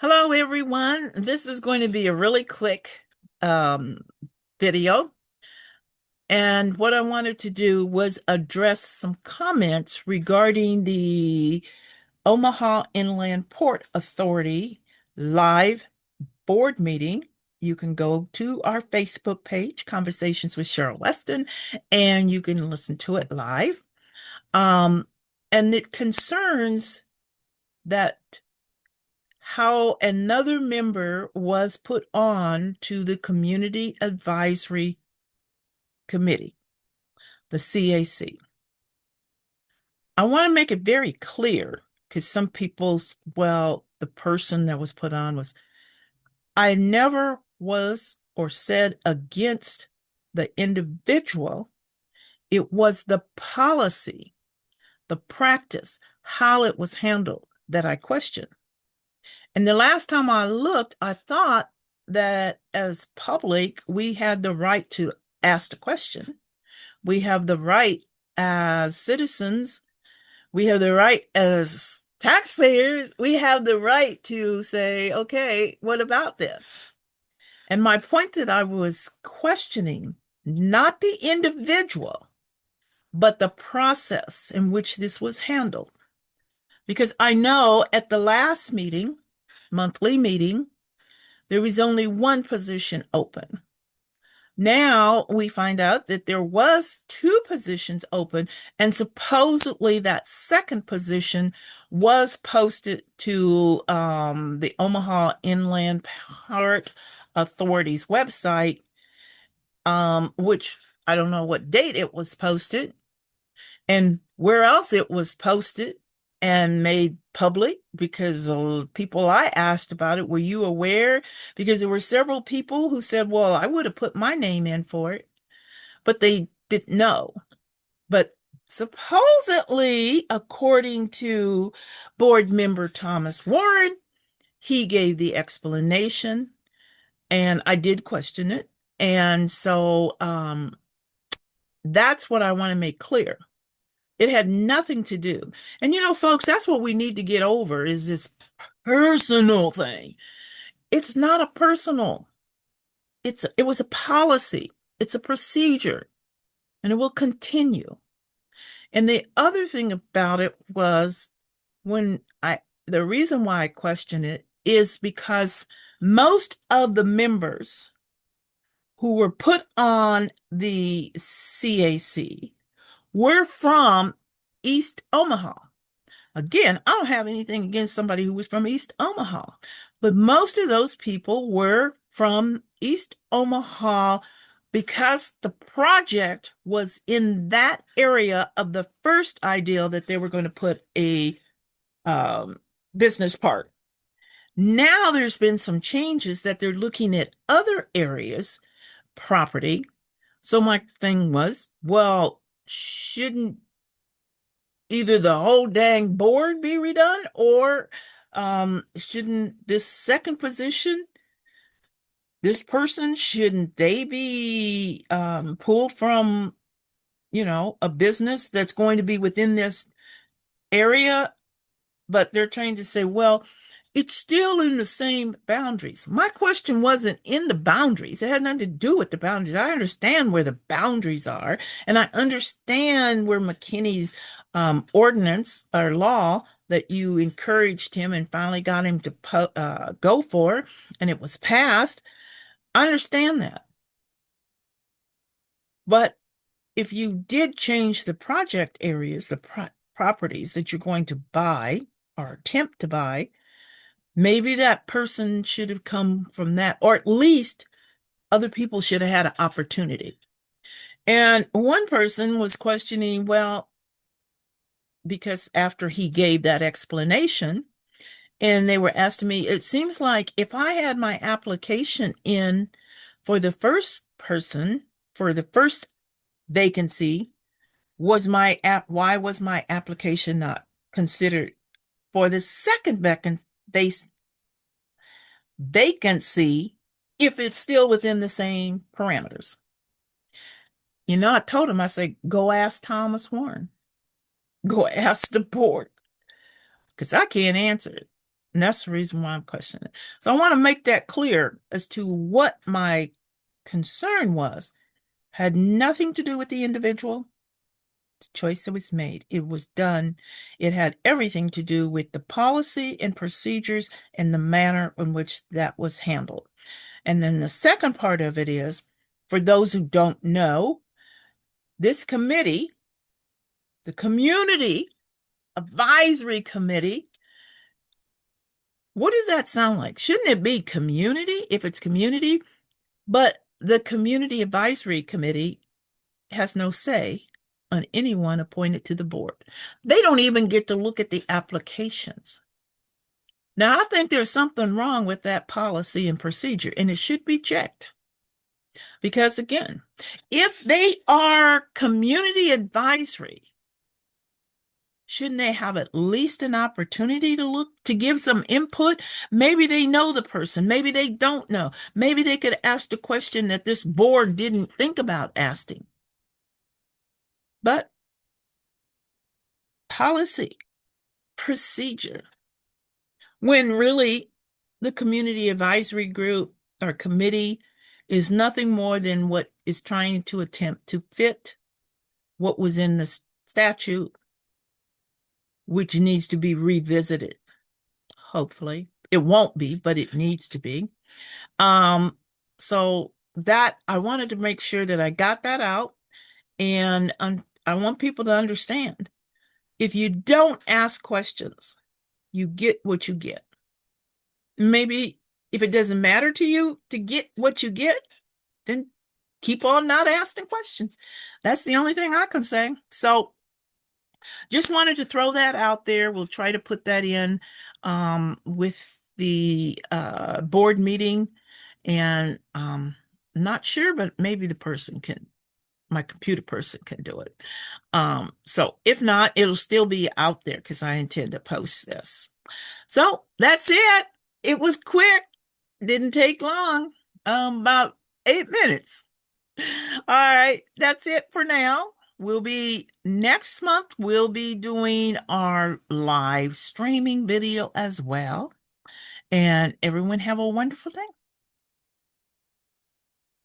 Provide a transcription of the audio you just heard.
Hello, everyone. This is going to be a really quick um, video. And what I wanted to do was address some comments regarding the Omaha Inland Port Authority live board meeting. You can go to our Facebook page, Conversations with Cheryl Weston, and you can listen to it live. Um, and it concerns that how another member was put on to the Community Advisory Committee, the CAC. I want to make it very clear because some people's, well, the person that was put on was, I never was or said against the individual. It was the policy, the practice, how it was handled that I questioned. And the last time I looked, I thought that as public, we had the right to ask the question. We have the right as citizens. We have the right as taxpayers. We have the right to say, okay, what about this? And my point that I was questioning, not the individual, but the process in which this was handled. Because I know at the last meeting, monthly meeting, there was only one position open. Now we find out that there was two positions open, and supposedly that second position was posted to the Omaha Inland Port Authority's website, which I don't know what date it was posted and where else it was posted and made public because people I asked about it, were you aware? Because there were several people who said, well, I would have put my name in for it, but they didn't know. But supposedly, according to board member Thomas Warren, he gave the explanation and I did question it. And so that's what I want to make clear. It had nothing to do. And folks, that's what we need to get over is this personal thing. It's not a personal. It was a policy. It's a procedure, and it will continue. And the other thing about it was the reason why I question it is because most of the members who were put on the CAC were from East Omaha. Again, I don't have anything against somebody who was from East Omaha, but most of those people were from East Omaha because the project was in that area of the first ideal that they were going to put a um, business park. Now there's been some changes that they're looking at other areas, property. So my thing was, well, shouldn't either the whole dang board be redone or shouldn't this second position, this person, shouldn't they be pulled from, a business that's going to be within this area? But they're trying to say, well, it's still in the same boundaries. My question wasn't in the boundaries. It had nothing to do with the boundaries. I understand where the boundaries are, and I understand where McKinney's ordinance or law that you encouraged him and finally got him to go for, and it was passed. I understand that. But if you did change the project areas, the properties that you're going to buy or attempt to buy, maybe that person should have come from that, or at least other people should have had an opportunity. And one person was questioning, well, because after he gave that explanation, and they were asking me, it seems like if I had my application in for the first person, for the first vacancy, why was my application not considered for the second vacancy if it's still within the same parameters? I told him, I said, go ask Thomas Warren. Go ask the board because I can't answer it. And that's the reason why I'm questioning it. So I want to make that clear as to what my concern was. Had nothing to do with the individual, the choice that was made. It was done. It had everything to do with the policy and procedures and the manner in which that was handled. And then the second part of it is, for those who don't know, this committee, the Community Advisory Committee, what does that sound like? Shouldn't it be community if it's community? But the Community Advisory Committee has no say on anyone appointed to the board. They don't even get to look at the applications. Now, I think there's something wrong with that policy and procedure, and it should be checked. Because again, if they are community advisory, shouldn't they have at least an opportunity to look, to give some input? Maybe they know the person. Maybe they don't know. Maybe they could ask the question that this board didn't think about asking. But policy, procedure, when really the community advisory group or committee is nothing more than what is trying to attempt to fit what was in the statute, which needs to be revisited. Hopefully. It won't be, but it needs to be. So that I wanted to make sure that I got that out. And I want people to understand, if you don't ask questions, you get what you get. Maybe if it doesn't matter to you to get what you get, then keep on not asking questions. That's the only thing I can say. So just wanted to throw that out there. We'll try to put that in with the board meeting. And not sure, but maybe my computer person can do it. So if not, it'll still be out there because I intend to post this. So that's it. It was quick. Didn't take long. About 8 minutes. All right, that's it for now. Next month, we'll be doing our live streaming video as well. And everyone have a wonderful day.